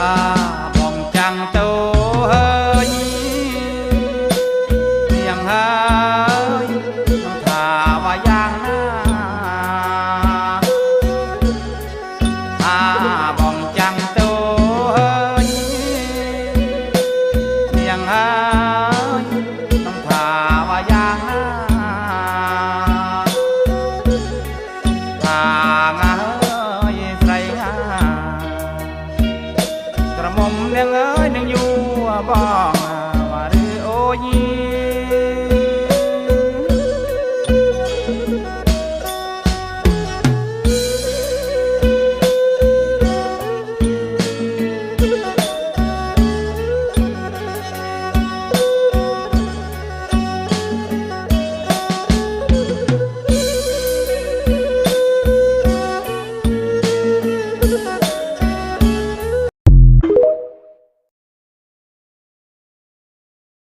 าบ่องจังโตเฮ้ยเมียงเฮ้ยต้องถาว่าอย่างหน้าถ้าบ่องจังโตเฮ้ยเมียงเฮ้ยต้องถาว่าอย่างหน้าถ้างากระหม่อมเนียงเอ้ยนึงอยู่บ้อง